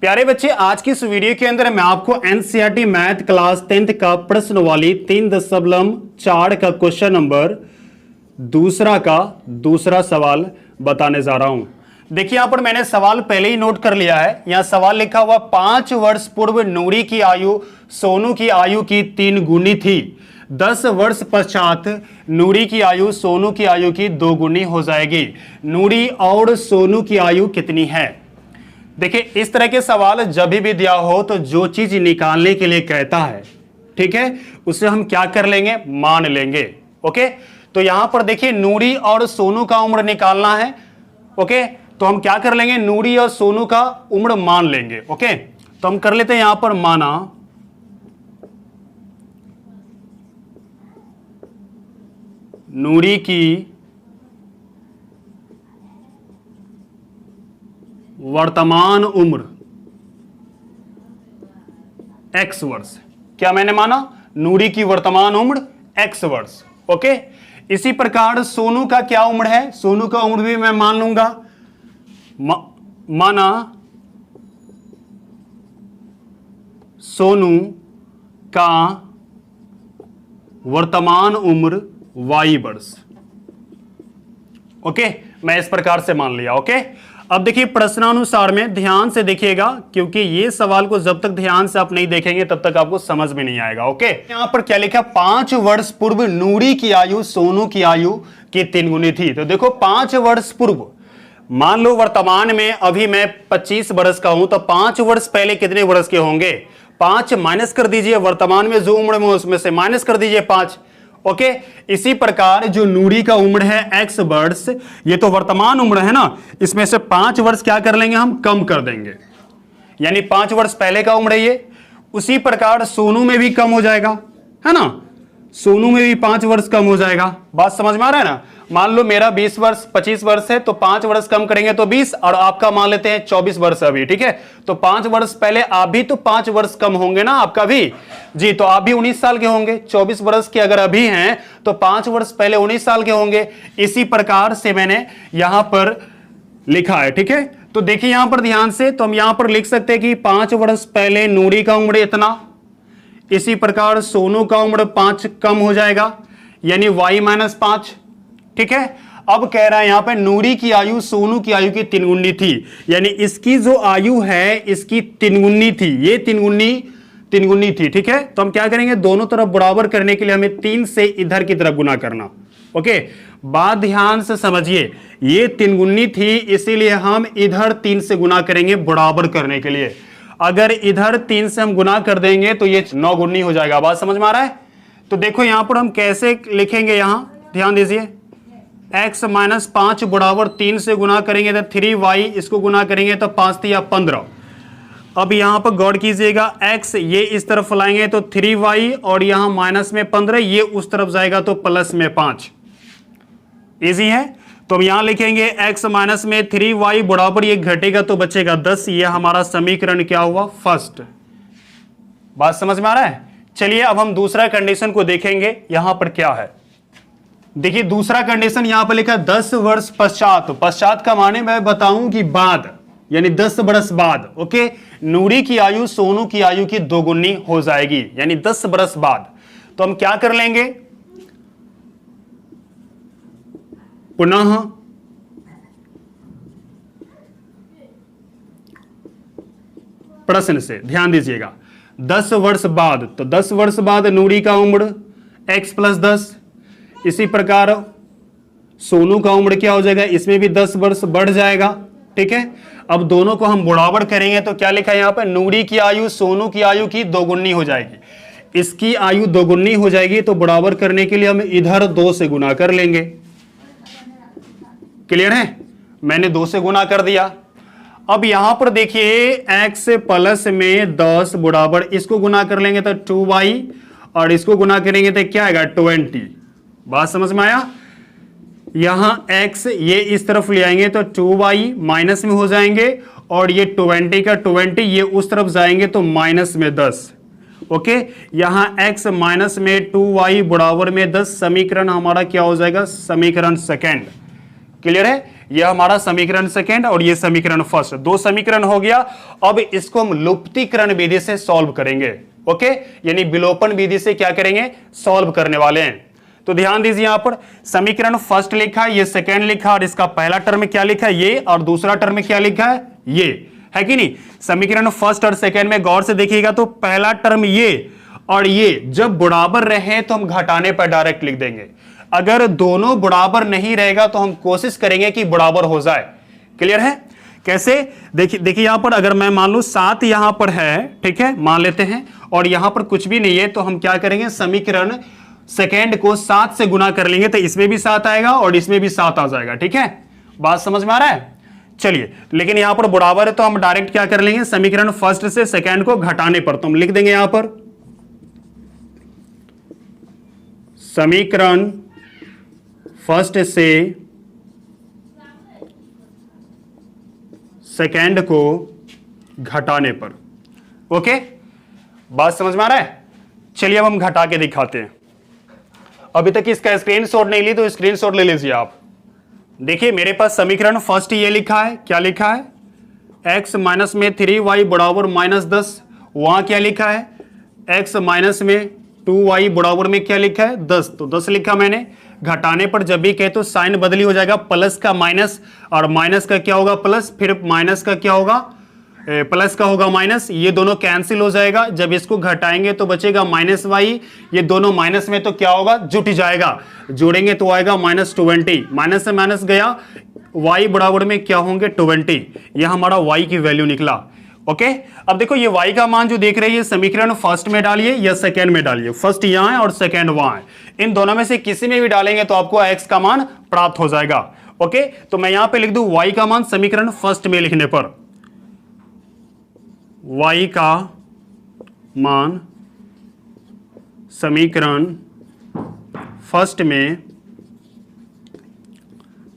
प्यारे बच्चे, आज की इस वीडियो के अंदर मैं आपको एनसीईआरटी मैथ क्लास 10th का प्रश्नवाली 3.4 का क्वेश्चन नंबर दूसरा सवाल बताने जा रहा हूं। देखिए यहां पर मैंने सवाल पहले ही नोट कर लिया है। यहां सवाल लिखा हुआ 5 वर्ष पूर्व नूरी की आयु सोनू की आयु की 3 गुनी थी। 10 वर्ष पश्चात नूरी की आयु सोनू की आयु की 2 गुनी हो जाएगी। नूरी और सोनू की आयु कितनी है? देखिए इस तरह के सवाल जब भी दिया हो तो जो चीज निकालने के लिए कहता है, ठीक है, उसे हम क्या कर लेंगे, मान लेंगे। ओके, तो यहां पर देखिए नूरी और सोनू का उम्र निकालना है। ओके, तो हम क्या कर लेंगे, नूरी और सोनू का उम्र मान लेंगे। ओके, तो हम कर लेते हैं यहां पर माना नूरी की वर्तमान उम्र x वर्ष। क्या मैंने माना, नूरी की वर्तमान उम्र x वर्ष। ओके, इसी प्रकार सोनू का क्या उम्र है, सोनू का उम्र भी मैं मान लूंगा। माना सोनू का वर्तमान उम्र y वर्ष। ओके, मैं इस प्रकार से मान लिया। ओके, अब देखिए प्रश्नानुसार में ध्यान से देखिएगा, क्योंकि ये सवाल को जब तक ध्यान से आप नहीं देखेंगे तब तक आपको समझ में नहीं आएगा। ओके, यहां पर क्या लिखा, 5 वर्ष पूर्व नूरी की आयु सोनू की आयु की 3 गुनी थी। तो देखो 5 वर्ष पूर्व, मान लो वर्तमान में अभी मैं 25 वर्ष का हूं, तो 5 वर्ष पहले कितने वर्ष के होंगे, 5 माइनस कर दीजिए, वर्तमान में जो उम्र में उसमें से माइनस कर दीजिए 5। ओके, इसी प्रकार जो नूरी का उम्र है x वर्ष, ये तो वर्तमान उम्र है ना, इसमें से 5 वर्ष क्या कर लेंगे, हम कम कर देंगे, यानी 5 वर्ष पहले का उम्र है ये। उसी प्रकार सोनू में भी कम हो जाएगा, है ना, सोनू में भी 5 वर्ष कम हो जाएगा। बात समझ में आ रहा है ना। मान लो मेरा 20 वर्ष 25 वर्ष है, तो 5 वर्ष कम करेंगे तो 20, और आपका मान लेते हैं 24 वर्ष अभी, ठीक है, तो 5 वर्ष पहले आप भी तो 5 वर्ष कम होंगे ना आपका भी जी, तो आप भी 19 साल के होंगे। 24 वर्ष के अगर अभी हैं तो 5 वर्ष पहले 19 साल के होंगे। इसी प्रकार से मैंने यहां पर लिखा है, ठीक है। तो देखिए यहां पर ध्यान से, तो हम यहां पर लिख सकते हैं कि 5 वर्ष पहले नूरी का उम्र इतना, इसी प्रकार सोनू का उम्र 5 कम हो जाएगा, यानी y-5, ठीक है। अब कह रहा है यहां पे नूरी की आयु सोनू की आयु की 3 गुनी थी, यानी इसकी जो आयु है इसकी 3 गुनी थी, ये 3 गुनी थी, ठीक है। तो हम क्या करेंगे, दोनों तरफ बराबर करने के लिए हमें 3 से इधर की तरफ गुना करना। ओके, बात ध्यान से समझिए, ये 3 गुनी थी, इसीलिए हम इधर 3 से गुना करेंगे बराबर करने के लिए। अगर इधर 3 से हम गुना कर देंगे तो ये 9 गुनी हो जाएगा। बात समझ में आ रहा है। तो देखो यहां पर हम कैसे लिखेंगे, यहां ध्यान दीजिए, x-5 बराबर 3 से गुना करेंगे तो 3y, इसको गुना करेंगे तो 5 या 15। अब यहां पर गौर कीजिएगा, x ये इस तरफ लाएंगे तो 3y, और यहां माइनस में 15, ये उस तरफ जाएगा तो प्लस में 5। इजी है। तो हम यहां लिखेंगे x-3y बराबर, ये घटेगा तो बचेगा 10। ये हमारा समीकरण क्या हुआ, फर्स्ट। बात समझ में आ रहा है। चलिए अब हम दूसरा कंडीशन को देखेंगे, यहां पर क्या है। देखिए दूसरा कंडीशन यहां पर लिखा 10 वर्ष पश्चात। पश्चात का माने मैं बताऊं कि बाद, यानी 10 वर्ष बाद। ओके, नूरी की आयु सोनू की आयु की 2 गुनी हो जाएगी, यानी 10 वर्ष बाद। तो हम क्या कर लेंगे, पुनः प्रश्न से ध्यान दीजिएगा, 10 वर्ष बाद, तो 10 वर्ष बाद नूरी का उम्र x + 10, इसी प्रकार सोनू का उम्र क्या हो जाएगा, इसमें भी 10 वर्ष बढ़ जाएगा, ठीक है। अब दोनों को हम बराबर करेंगे तो क्या लिखा है यहां पर, नूरी की आयु सोनू की आयु की 2 गुनी हो जाएगी। इसकी आयु 2 गुनी हो जाएगी, तो बराबर करने के लिए हम इधर 2 से गुना कर लेंगे। क्लियर है, मैंने 2 से गुना कर दिया। अब यहां पर देखिए x प्लस में 10 बराबर, इसको गुना कर लेंगे तो 2y, और इसको गुना करेंगे तो क्या आएगा, 20। बात समझ में आया। यहां x ये इस तरफ ले आएंगे तो 2y माइनस में हो जाएंगे, और ये 20 का 20 ये उस तरफ जाएंगे तो माइनस में 10। ओके, यहां x माइनस में 2y बराबर में 10, समीकरण हमारा क्या हो जाएगा, समीकरण सेकंड। क्लियर है। ये हमारा समीकरण सेकेंड और ये समीकरण फर्स्ट, दो समीकरण हो गया। अब इसको हम लुप्तीकरण विधि से सॉल्व करेंगे। ओके, यानी विलोपन विधि से क्या करेंगे, सॉल्व करने वाले हैं। तो ध्यान दीजिए, यहां पर समीकरण फर्स्ट लिखा है, ये सेकेंड लिखा, और इसका पहला टर्म क्या लिखा है ये, और दूसरा टर्म क्या लिखा है ये, है कि नहीं। समीकरण फर्स्ट और सेकेंड में गौर से देखिएगा तो पहला टर्म ये और ये जब बराबर रहे तो हम घटाने पर डायरेक्ट लिख देंगे। अगर दोनों बराबर नहीं रहेगा तो हम कोशिश करेंगे कि बराबर हो जाए। क्लियर है? कैसे, देखिए यहां पर अगर मैं मान लू 7 यहां पर है, ठीक है, मान लेते हैं, और यहां पर कुछ भी नहीं है, तो हम क्या करेंगे, समीकरण सेकेंड को 7 से गुना कर लेंगे, तो इसमें भी 7 आएगा और इसमें भी 7 आ जाएगा। ठीक है, बात समझ में आ रहा है? चलिए, लेकिन यहां पर बराबर है तो हम डायरेक्ट क्या कर लेंगे, समीकरण फर्स्ट से सेकेंड को घटाने पर तो हम लिख देंगे यहां पर समीकरण फर्स्ट से सेकेंड को घटाने पर। ओके, बात समझ में आ रहा है? चलिए अब हम घटा के दिखाते हैं। अभी तक इसका स्क्रीनशॉट नहीं ली तो स्क्रीनशॉट ले लीजिए आप। देखिए मेरे पास समीकरण फर्स्ट ये लिखा है, क्या लिखा है, x माइनस में 3y बराबर -10। वहां क्या लिखा है, x माइनस में 2y बराबर में क्या लिखा है 10, तो 10 लिखा मैंने। घटाने पर जब भी कहे तो साइन बदली हो जाएगा, प्लस का माइनस और माइनस का क्या होगा प्लस, फिर माइनस का क्या होगा प्लस का होगा माइनस, ये दोनों कैंसिल हो जाएगा। जब इसको घटाएंगे तो बचेगा -y, ये दोनों माइनस में तो क्या होगा जुट जाएगा, जोड़ेंगे तो आएगा -20, माइनस से माइनस गया, y बराबर में क्या होंगे 20, यह हमारा y की वैल्यू निकला। ओके, अब देखो ये y का मान जो देख रहे हैं समीकरण फर्स्ट में डालिए या सेकेंड में डालिए, फर्स्ट यहां है और सेकेंड वहां है, इन दोनों में से किसी में भी डालेंगे तो आपको x का मान प्राप्त हो जाएगा। ओके, तो मैं यहां पे लिख दूं y का मान समीकरण फर्स्ट में लिखने पर, y का मान समीकरण फर्स्ट में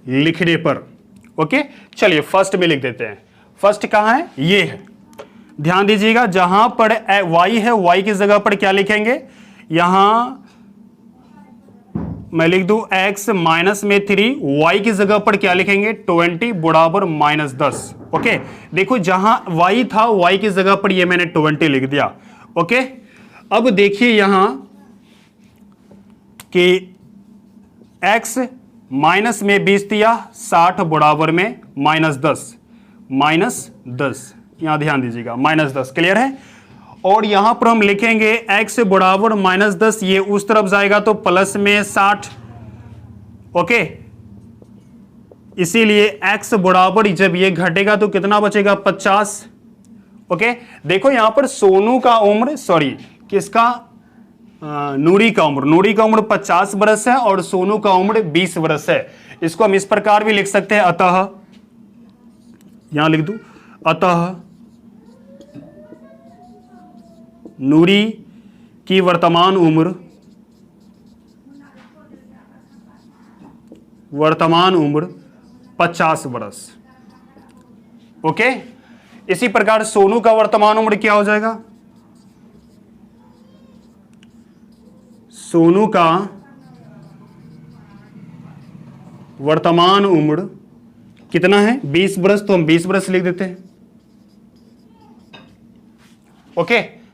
लिखने पर। ओके, चलिए फर्स्ट में लिख देते हैं। फर्स्ट कहां है, ये है, ध्यान दीजिएगा, जहां पर y है y की जगह पर क्या लिखेंगे, यहां मैं लिख दूं x माइनस में 3, y की जगह पर क्या लिखेंगे 20 बराबर -10। ओके, देखो जहां y था y की जगह पर ये मैंने 20 लिख दिया। ओके, अब देखिए यहां कि x माइनस में 20 दिया, 60 बराबर में -10, यहां ध्यान दीजिएगा -10। क्लियर है? और यहां पर हम लिखेंगे x बराबर -10, ये उस तरफ जाएगा तो प्लस में 60। ओके, इसीलिए x बराबर जब ये घटेगा तो कितना बचेगा 50। ओके, देखो यहां पर सोनू का उम्र, सॉरी किसका, नूरी का उम्र 50 वर्ष है और सोनू का उम्र 20 वर्ष है। इसको हम इस प्रकार भी लिख सकते हैं, अतः, यहां लिख दूं अतः नूरी की वर्तमान उम्र 50 वर्ष। ओके, इसी प्रकार सोनू का वर्तमान उम्र क्या हो जाएगा, सोनू का वर्तमान उम्र कितना है 20 वर्ष, तो हम 20 वर्ष लिख देते हैं। ओके,